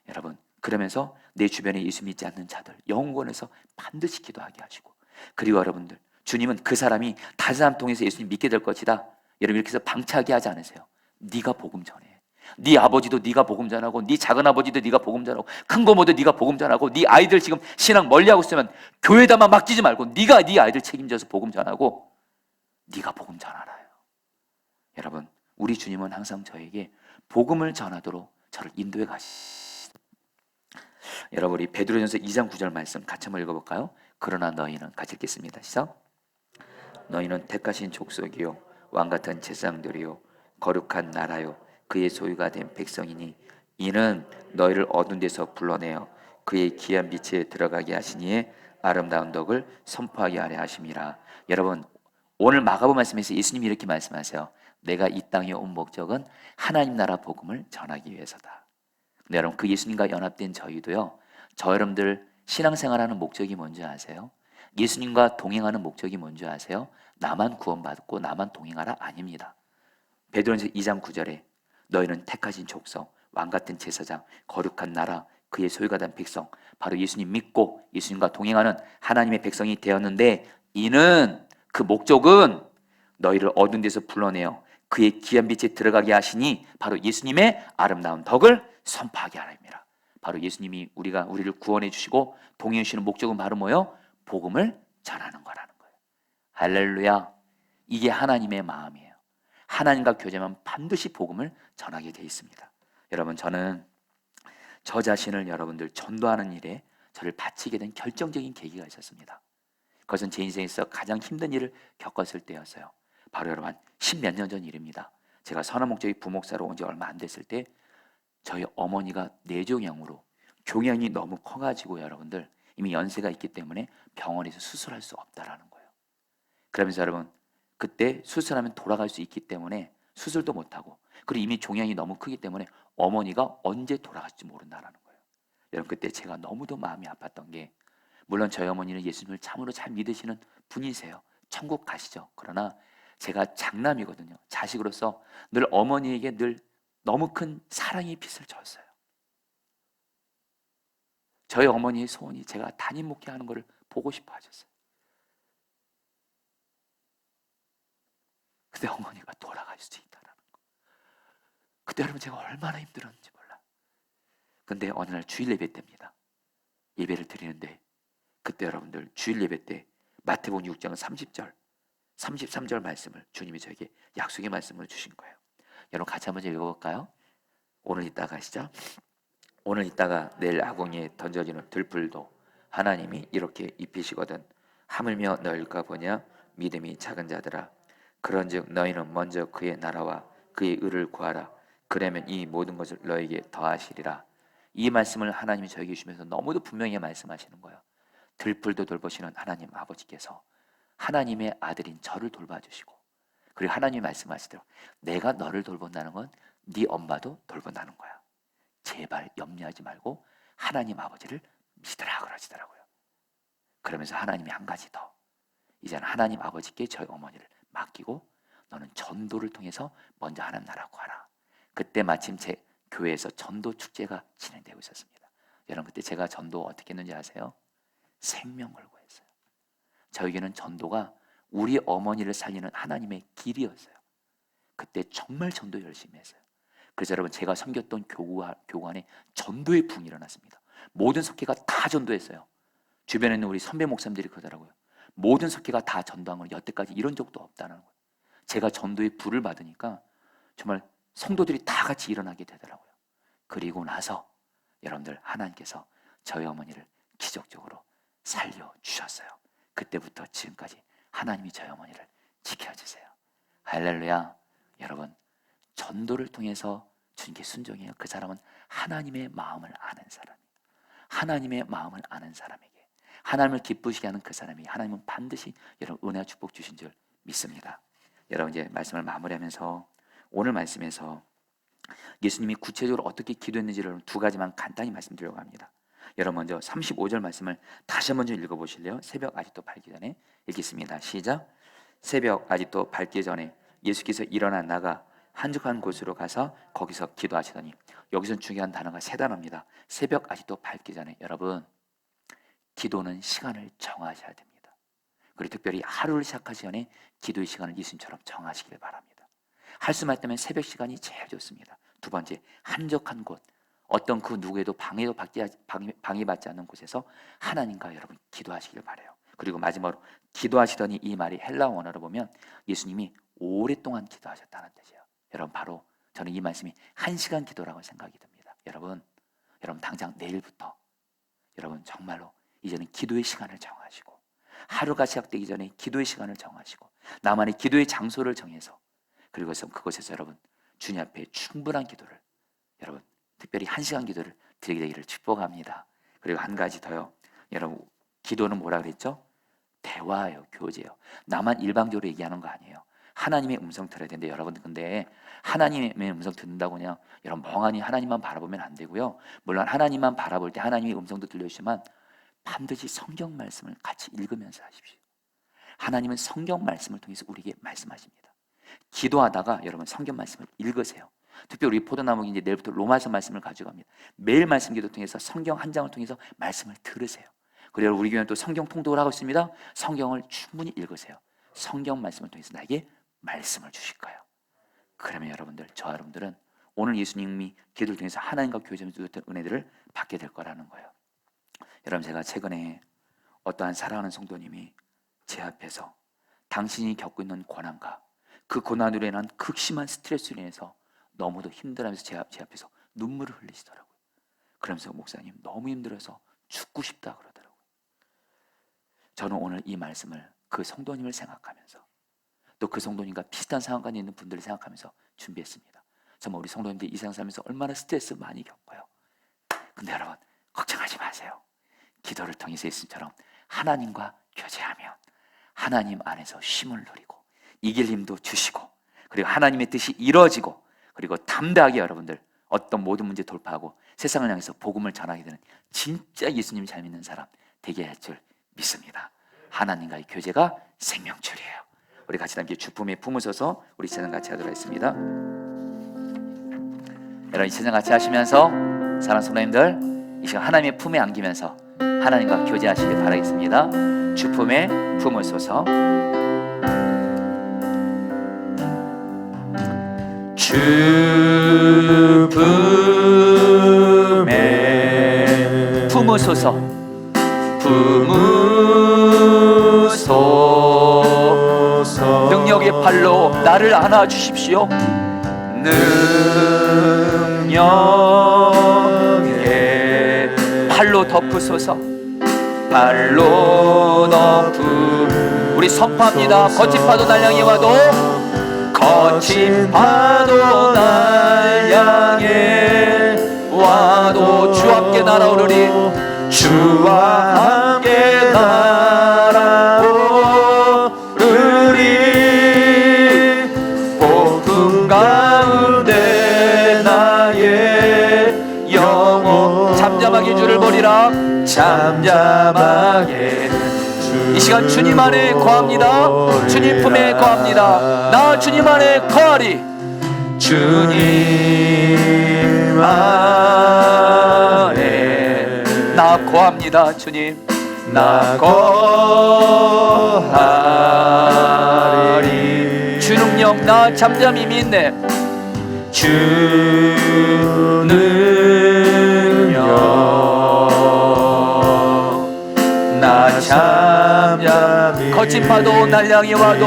여러분 그러면서 내 주변에 예수 믿지 않는 자들 영원에서 반드시 기도하게 하시고, 그리고 여러분들 주님은 그 사람이 다른 사람 통해서 예수님 믿게 될 것이다 여러분 이렇게 해서 방치하게 하지 않으세요. 네가 복음 전해. 네 아버지도 네가 복음 전하고 네 작은 아버지도 네가 복음 전하고 큰 고모도 네가 복음 전하고 네 아이들 지금 신앙 멀리하고 있으면 교회에다만 맡기지 말고 네가 네 아이들 책임져서 복음 전하고 네가 복음 전하라요. 여러분 우리 주님은 항상 저에게 복음을 전하도록 저를 인도해 가시. 여러분 우리 베드로전서 2장 9절 말씀 같이 한번 읽어볼까요? 그러나 너희는 같이 읽겠습니다. 시작. 너희는 택하신 족속이요 왕같은 제사장들이요 거룩한 나라요 그의 소유가 된 백성이니 이는 너희를 어두운 데서 불러내어 그의 귀한 빛에 들어가게 하시니에 아름다운 덕을 선포하게 하려 하심이라. 여러분 오늘 마가복음 말씀에서 예수님이 이렇게 말씀하세요. 내가 이 땅에 온 목적은 하나님 나라 복음을 전하기 위해서다. 근데 여러분 그 예수님과 연합된 저희도요, 저 여러분들 신앙생활하는 목적이 뭔지 아세요? 예수님과 동행하는 목적이 뭔지 아세요? 나만 구원받고 나만 동행하라 아닙니다. 베드로전서 2장 9절에 너희는 택하신 족속, 왕같은 제사장, 거룩한 나라, 그의 소유가 된 백성, 바로 예수님 믿고 예수님과 동행하는 하나님의 백성이 되었는데 이는 그 목적은 너희를 어두운 데서 불러내어 그의 귀한 빛에 들어가게 하시니 바로 예수님의 아름다운 덕을 선포하게 하랍니다. 바로 예수님이 우리를 구원해 주시고 동행해 주시는 목적은 바로 뭐요? 복음을 전하는 거라는 거예요. 할렐루야. 이게 하나님의 마음이에요. 하나님과 교제하면 반드시 복음을 전하게 돼 있습니다. 여러분 저는 저 자신을 여러분들 전도하는 일에 저를 바치게 된 결정적인 계기가 있었습니다. 그것은 제 인생에서 가장 힘든 일을 겪었을 때였어요. 바로 여러분 한 10몇 년 전 일입니다. 제가 선화목적이 부목사로 온 지 얼마 안 됐을 때 저희 어머니가 뇌종양으로 종양이 너무 커가지고 여러분들 이미 연세가 있기 때문에 병원에서 수술할 수 없다라는 거예요. 그러면서 여러분 그때 수술하면 돌아갈 수 있기 때문에 수술도 못하고 그리고 이미 종양이 너무 크기 때문에 어머니가 언제 돌아갈지 모른다라는 거예요. 여러분 그때 제가 너무도 마음이 아팠던 게 물론 저희 어머니는 예수님을 참으로 잘 믿으시는 분이세요. 천국 가시죠. 그러나 제가 장남이거든요. 자식으로서 늘 어머니에게 늘 너무 큰 사랑의 빚을 졌어요. 저희 어머니의 소원이 제가 담임 목회하는 것을 보고 싶어 하셨어요. 근데 어머니가 돌아갈 수 있다는 거. 그때 여러분 제가 얼마나 힘들었는지 몰라요. 근데 어느 날 주일 예배 때입니다. 예배를 드리는데 그때 여러분들 주일 예배 때 마태복음 6장 30절 33절 말씀을 주님이 저에게 약속의 말씀을 주신 거예요. 여러분 같이 한번 읽어볼까요? 오늘 이따가 하시죠. 오늘 이따가 내일 아궁이에 던져지는 들풀도 하나님이 이렇게 입히시거든 하물며 너희가 보냐 믿음이 작은 자들아 그런즉 너희는 먼저 그의 나라와 그의 의를 구하라 그러면 이 모든 것을 너희에게 더하시리라. 이 말씀을 하나님이 저에게 주시면서 너무도 분명히 말씀하시는 거예요. 들풀도 돌보시는 하나님 아버지께서 하나님의 아들인 저를 돌봐주시고 그리고 하나님이 말씀하시도록 내가 너를 돌본다는 건 네 엄마도 돌본다는 거야. 제발 염려하지 말고 하나님 아버지를 믿으라 그러시더라고요. 그러면서 하나님이 한 가지 더 이제는 하나님 아버지께 저희 어머니를 맡기고 너는 전도를 통해서 먼저 하나님 나라 구하라. 그때 마침 제 교회에서 전도 축제가 진행되고 있었습니다. 여러분 그때 제가 전도 어떻게 했는지 아세요? 생명 걸고 했어요. 저에게는 전도가 우리 어머니를 살리는 하나님의 길이었어요. 그때 정말 전도 열심히 했어요. 그래서 여러분 제가 섬겼던 교관에 전도의 붕이 일어났습니다. 모든 석회가 다 전도했어요. 주변에 있는 우리 선배 목사님들이 그러더라고요. 모든 석회가 다 전도한 건 여태까지 이런 적도 없다는 거예요. 제가 전도의 불을 받으니까 정말 성도들이 다 같이 일어나게 되더라고요. 그리고 나서 여러분들 하나님께서 저희 어머니를 기적적으로 살려주셨어요. 그때부터 지금까지 하나님이 저희 어머니를 지켜주세요. 할렐루야. 여러분 전도를 통해서 주님께 순종해요. 그 사람은 하나님의 마음을 아는 사람이에요. 하나님의 마음을 아는 사람에게 하나님을 기쁘시게 하는 그 사람이 하나님은 반드시 여러분 은혜와 축복 주신 줄 믿습니다. 여러분 이제 말씀을 마무리하면서 오늘 말씀에서 예수님이 구체적으로 어떻게 기도했는지를 두 가지만 간단히 말씀드리려고 합니다. 여러분 먼저 35절 말씀을 다시 한번 좀 읽어보실래요? 새벽 아직도 밝기 전에 읽겠습니다. 시작. 새벽 아직도 밝기 전에 예수께서 일어나 나가 한적한 곳으로 가서 거기서 기도하시더니 여기서 중요한 단어가 세 단어입니다. 새벽 아직도 밝기 전에 여러분 기도는 시간을 정하셔야 됩니다. 그리고 특별히 하루를 시작하기 전에 기도의 시간을 예수님처럼 정하시길 바랍니다. 할 수만 있다면 새벽 시간이 제일 좋습니다. 두 번째 한적한 곳 어떤 그 누구에도 방해받지 않는 곳에서 하나님과 여러분 기도하시길 바라요. 그리고 마지막으로 기도하시더니 이 말이 헬라어 원어로 보면 예수님이 오랫동안 기도하셨다는 뜻이에요. 여러분 바로 저는 이 말씀이 1시간 기도라고 생각이 듭니다. 여러분 당장 내일부터 여러분 정말로 이제는 기도의 시간을 정하시고 하루가 시작되기 전에 기도의 시간을 정하시고 나만의 기도의 장소를 정해서 그리고 그곳에서 여러분 주님 앞에 충분한 기도를 여러분 특별히 1시간 기도를 드리게 되기를 축복합니다. 그리고 한 가지 더요. 여러분 기도는 뭐라 그랬죠? 대화예요. 교제예요. 나만 일방적으로 얘기하는 거 아니에요. 하나님의 음성 들어야 되는데 여러분 근데 하나님의 음성 듣는다고 그냥 여러분 멍하니 하나님만 바라보면 안 되고요. 물론 하나님만 바라볼 때 하나님의 음성도 들려주시지만 반드시 성경 말씀을 같이 읽으면서 하십시오. 하나님은 성경 말씀을 통해서 우리에게 말씀하십니다. 기도하다가 여러분 성경 말씀을 읽으세요. 특별히 우리 포도나무기 이제 내일부터 로마서 말씀을 가져갑니다. 매일 말씀 기도 통해서 성경 한 장을 통해서 말씀을 들으세요. 그리고 우리 교회는 또 성경 통독을 하고 있습니다. 성경을 충분히 읽으세요. 성경 말씀을 통해서 나에게 말씀을 주실 거예요. 그러면 저와 여러분들은 오늘 예수님이 기도를 통해서 하나님과 교제하면서 주셨던 은혜들을 받게 될 거라는 거예요. 여러분 제가 최근에 어떠한 사랑하는 성도님이 제 앞에서 당신이 겪고 있는 고난과 그 고난으로 인한 극심한 스트레스로 인해서 너무도 힘들어하면서 제 앞에서 눈물을 흘리시더라고요. 그러면서 목사님 너무 힘들어서 죽고 싶다 그러더라고요. 저는 오늘 이 말씀을 그 성도님을 생각하면서 또 그 성도님과 비슷한 상황까지 있는 분들을 생각하면서 준비했습니다. 정말 우리 성도님들이 이 세상 살면서 얼마나 스트레스 많이 겪어요. 근데 여러분 걱정하지 마세요. 기도를 통해서 예수님처럼 하나님과 교제하면 하나님 안에서 쉼을 누리고 이길 힘도 주시고 그리고 하나님의 뜻이 이루어지고 그리고 담대하게 여러분들 어떤 모든 문제 돌파하고 세상을 향해서 복음을 전하게 되는 진짜 예수님 잘 믿는 사람 되게 할 줄 믿습니다. 하나님과의 교제가 생명줄이에요. 우리 같이 함께 주품에 품으셔서 우리 찬양 같이 하도록 하겠습니다. 여러분 이 찬양 같이 하시면서 사랑하는 성도님들 이 시간 하나님의 품에 안기면서 하나님과 교제하시길 바라겠습니다. 주품에 품으소서. 주품에 품으소서. 품으소서. 능력의 팔로 나를 안아주십시오. 능력의 팔로 덮으소서. 팔로 우리 선포합니다. 거친 파도 날 향해 와도 거친 파도 날 향해 와도 주와 함께 날아오르리. 주와 함께 날아오르리. 폭풍 가운데 나의 영혼 잠잠하게 주를 보리라. 잠잠하게 이 시간 주님 안에 거합니다. 주님 품에 거합니다. 나 주님 안에 거하리. 주님 안에 나 거합니다. 주님 나 거하리. 주 능력 나 잠잠히 믿네. 주 능력 나 잠잠히 거친 파도 날 향해 와도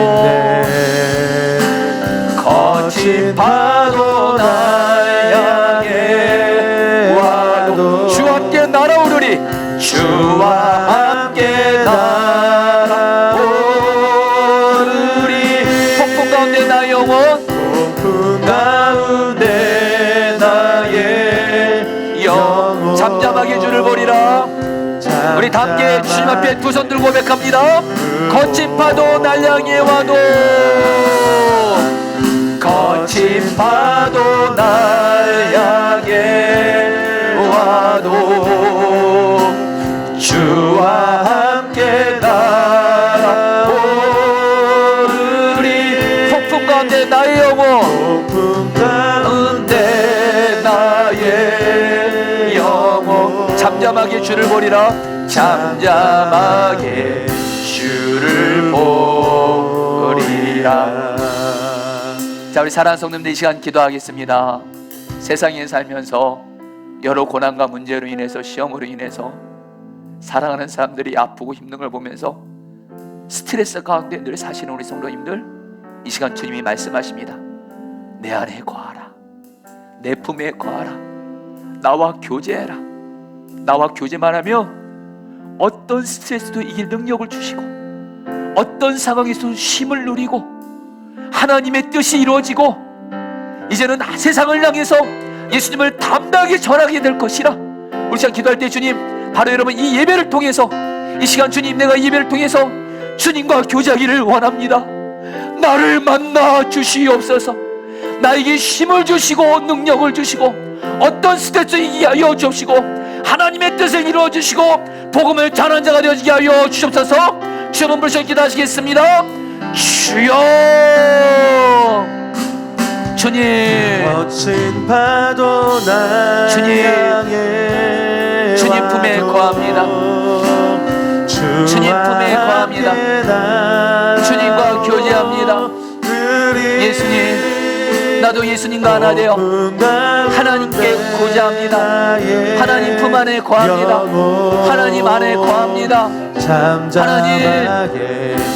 거친 파도 날 향해 와도 주와 함께 날아오르리. 주와 함께 날아오르리. 폭풍 가운데 나의 영혼 폭풍 가운데 나의 영혼 잠잠하게 주를 보리라. 우리 다 함께 주님 앞에 두 손 들고 고백합니다. 거친 파도 날 향해 와도 거친 파도 날 향해 와도 주와 함께 날아오르리. 폭풍 가운데 나의 영혼 폭풍 가운데 나의 영혼 잠잠하게 주를 보리라. 잠잠하게 주를 보리라. 자, 우리 사랑하는 성도님들 이 시간 기도하겠습니다. 세상에 살면서 여러 고난과 문제로 인해서 시험으로 인해서 사랑하는 사람들이 아프고 힘든 걸 보면서 스트레스 가운데 늘 사시는 우리 성도님들 이 시간 주님이 말씀하십니다. 내 안에 거하라. 내 품에 거하라. 나와 교제해라. 나와 교제만 하면 어떤 스트레스도 이길 능력을 주시고 어떤 상황에서도 쉼을 누리고 하나님의 뜻이 이루어지고 이제는 세상을 향해서 예수님을 담대하게 전하게 될 것이라. 우리 시간 기도할 때 주님 바로 여러분 이 예배를 통해서 이 시간 주님 내가 이 예배를 통해서 주님과 교제하기를 원합니다. 나를 만나 주시옵소서. 나에게 힘을 주시고 능력을 주시고 어떤 스트레스 이기게 하여 주시고 하나님의 뜻을 이루어 주시고 복음을 전하는 자가 되어지게 하여 주옵소서. 주여 부르셔 기도하시겠습니다. 주여 주님 거친 파도 날 향해 주님 품에 거합니다. 주님 품에 거합니다. 주님과 교제합니다. 예수님 나도 예수님과 하나 되어 하나님께 고자합니다. 하나님 품 안에 거합니다. 하나님 안에 거합니다.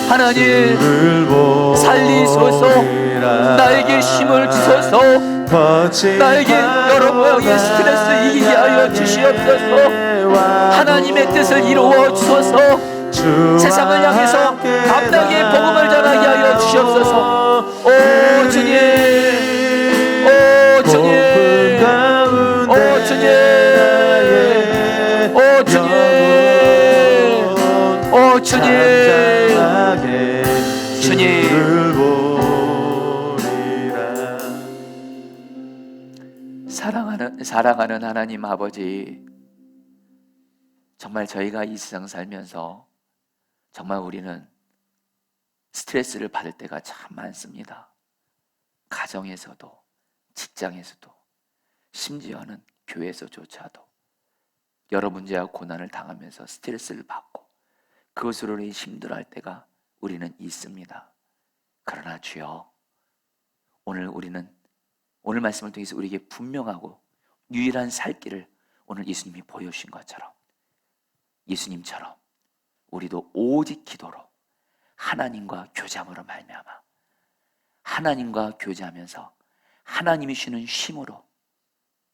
하나님 살리소서. 나에게 힘을 주소서. 나에게 여러 모양의 스트레스 이기게 하여 주시옵소서. 하나님의 뜻을 이루어 주소서. 세상을 향해서 담대하게 복음을 전하게 하여 주시옵소서. 오 주님, 오 주님, 오 주님, 오 주님, 오 주님, 주님. 사랑하는 하나님 아버지, 정말 저희가 이 세상 살면서 정말 우리는 스트레스를 받을 때가 참 많습니다. 가정에서도 직장에서도 심지어는 교회에서조차도 여러 문제와 고난을 당하면서 스트레스를 받고 그것으로 힘들어할 때가 우리는 있습니다. 그러나 주여, 오늘 말씀을 통해서 우리에게 분명하고 유일한 살 길을 오늘 예수님이 보여주신 것처럼 예수님처럼 우리도 오직 기도로 하나님과 교제함으로 말미암아 하나님과 교제하면서 하나님이 주는 쉼으로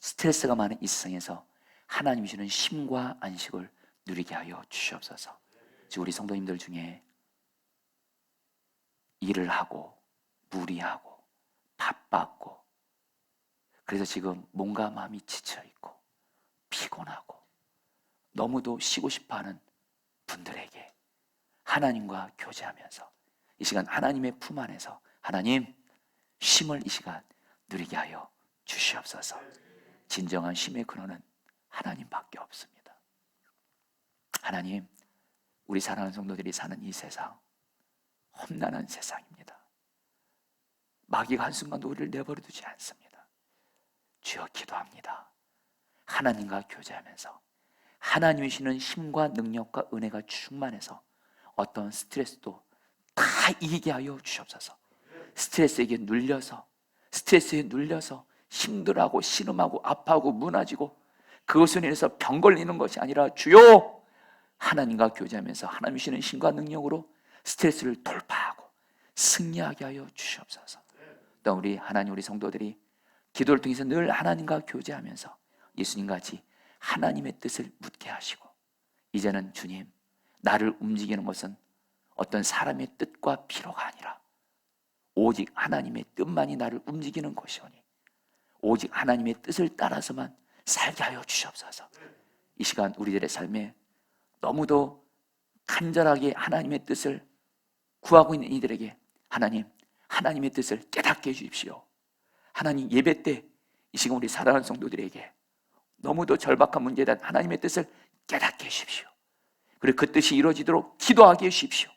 스트레스가 많은 이 세상에서 하나님이 주는 쉼과 안식을 누리게 하여 주시옵소서. 우리 성도님들 중에 일을 하고 무리하고 바빴고 그래서 지금 몸과 마음이 지쳐있고 피곤하고 너무도 쉬고 싶어하는 분들에게 하나님과 교제하면서 이 시간 하나님의 품 안에서 하나님 쉼을 이 시간 누리게 하여 주시옵소서. 진정한 쉼의 근원은 하나님밖에 없습니다. 하나님, 우리 사랑하는 성도들이 사는 이 세상, 험난한 세상입니다. 마귀가 한순간도 우리를 내버려 두지 않습니다. 주여 기도합니다. 하나님과 교제하면서 하나님이 주시는 힘과 능력과 은혜가 충만해서 어떤 스트레스도 다 이기게 하여 주옵소서. 스트레스에 눌려서 힘들어하고 신음하고 아파하고 무너지고 그것으로 인해서 병 걸리는 것이 아니라 주여 하나님과 교제하면서 하나님이 주시는 힘과 능력으로 스트레스를 돌파하고 승리하게 하여 주옵소서. 또 우리 하나님, 우리 성도들이 기도를 통해서 늘 하나님과 교제하면서 예수님같이 하나님의 뜻을 묻게 하시고, 이제는 주님, 나를 움직이는 것은 어떤 사람의 뜻과 필요가 아니라 오직 하나님의 뜻만이 나를 움직이는 것이오니 오직 하나님의 뜻을 따라서만 살게 하여 주시옵소서. 이 시간 우리들의 삶에 너무도 간절하게 하나님의 뜻을 구하고 있는 이들에게 하나님의 뜻을 깨닫게 해주십시오. 하나님, 예배 때 이 시간 우리 사랑하는 성도들에게 너무도 절박한 문제에 대한 하나님의 뜻을 깨닫게 해주십시오. 그리고 그 뜻이 이루어지도록 기도하게 해주십시오.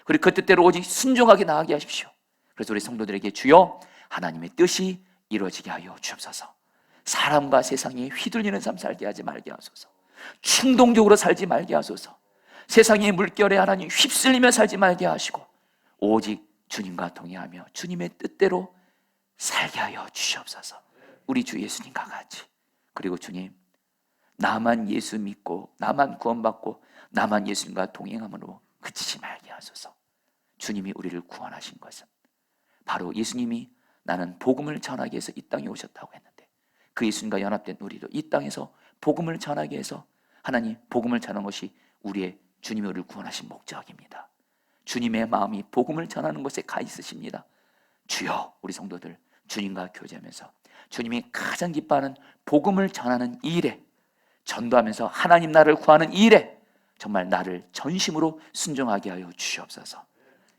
그리고 그 뜻대로 오직 순종하게 나가게 하십시오. 그래서 우리 성도들에게 주여 하나님의 뜻이 이루어지게 하여 주옵소서. 사람과 세상에 휘둘리는 삶 살게 하지 말게 하소서. 충동적으로 살지 말게 하소서. 세상의 물결에 하나님 휩쓸리며 살지 말게 하시고 오직 주님과 동행하며 주님의 뜻대로 살게 하여 주시옵소서. 우리 주 예수님과 같이. 그리고 주님, 나만 예수 믿고 나만 구원받고 나만 예수님과 동행함으로 그치지 말게 하소서. 주님이 우리를 구원하신 것은 바로 예수님이 나는 복음을 전하기 위해서 이 땅에 오셨다고 했는데 그 예수님과 연합된 우리도 이 땅에서 복음을 전하기 위해서 하나님 복음을 전하는 것이 우리의 주님이 우리를 구원하신 목적입니다. 주님의 마음이 복음을 전하는 것에 가 있으십니다. 주여, 우리 성도들 주님과 교제하면서 주님이 가장 기뻐하는 복음을 전하는 이 일에, 전도하면서 하나님 나라를 구하는 이 일에 정말 나를 전심으로 순종하게 하여 주시옵소서.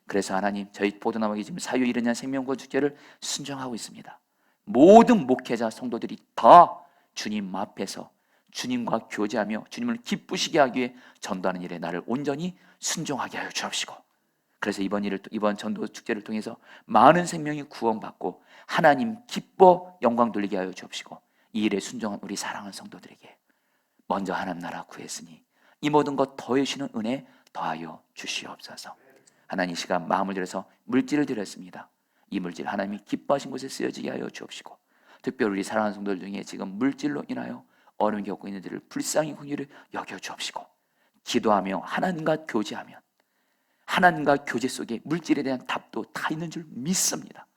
그래서 하나님, 저희 보도나무기 지금 사유 이르냐 생명과 주제를 순종하고 있습니다. 모든 목회자 성도들이 다 주님 앞에서 주님과 교제하며 주님을 기쁘시게 하기 위해 전도하는 일에 나를 온전히 순종하게 하여 주옵시고, 그래서 이번 전도 축제를 통해서 많은 생명이 구원받고 하나님 기뻐 영광 돌리게 하여 주옵시고, 이 일에 순종한 우리 사랑하는 성도들에게 먼저 하나님 나라 구했으니 이 모든 것 더해주시는 은혜 더하여 주시옵소서. 하나님, 이 시간 마음을 들여서 물질을 드렸습니다. 이 물질 하나님이 기뻐하신 곳에 쓰여지게 하여 주옵시고, 특별히 우리 사랑하는 성도들 중에 지금 물질로 인하여 어려움을 겪고 있는 이들을 불쌍히 긍휼히 여겨 주옵시고, 기도하며 하나님과 교제하면 하나님과 교제 속에 물질에 대한 답도 다 있는 줄 믿습니다.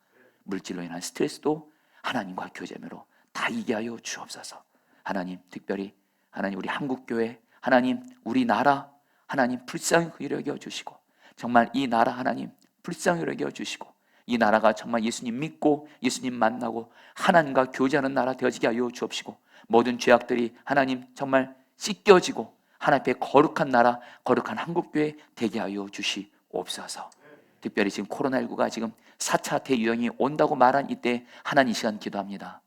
물질로 인한 스트레스도 하나님과 교제로 다 이기게 하여 주옵소서. 하나님, 특별히 하나님 우리 한국교회, 하나님 우리나라 하나님 불쌍히 여겨 주시고, 정말 이 나라 하나님 불쌍히 여겨 주시고, 이 나라가 정말 예수님 믿고 예수님 만나고 하나님과 교제하는 나라 되어지게 하여 주옵시고, 모든 죄악들이 하나님 정말 씻겨지고 하나님 앞에 거룩한 나라, 거룩한 한국교회 되게 하여 주시옵소서. 특별히 지금 코로나19가 지금 4차 대유행이 온다고 말한 이때 하나님, 이 시간 기도합니다.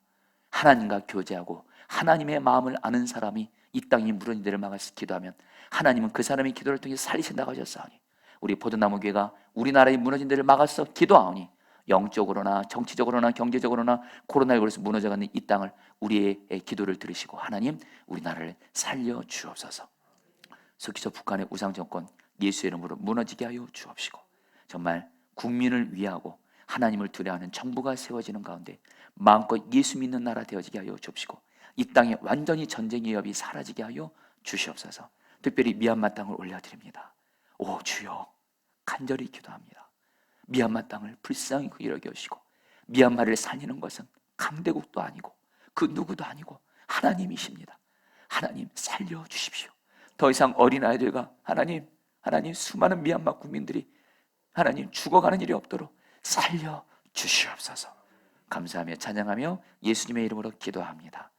하나님과 교제하고 하나님의 마음을 아는 사람이 이 땅에 무너진 데를 막아서 기도하면 하나님은 그 사람의 기도를 통해 살리신다고 하셨사오니, 우리 포도나무 교회가 우리나라의 무너진 데를 막아서 기도하오니 영적으로나 정치적으로나 경제적으로나 코로나19에서 무너져가는 이 땅을 우리의 기도를 들으시고 하나님 우리나라를 살려 주옵소서. 속기서 북한의 우상정권 예수의 이름으로 무너지게 하여 주옵시고, 정말 국민을 위하고 하나님을 두려워하는 정부가 세워지는 가운데 마음껏 예수 믿는 나라 되어지게 하여 주옵시고, 이 땅에 완전히 전쟁의 위협이 사라지게 하여 주시옵소서. 특별히 미얀마 땅을 올려드립니다. 오 주여, 간절히 기도합니다. 미얀마 땅을 불쌍히 여겨주시고, 미얀마를 살리는 것은 강대국도 아니고 그 누구도 아니고 하나님이십니다. 하나님 살려주십시오. 더 이상 어린아이들과 하나님 수많은 미얀마 국민들이 하나님 죽어가는 일이 없도록 살려주시옵소서. 감사하며 찬양하며 예수님의 이름으로 기도합니다.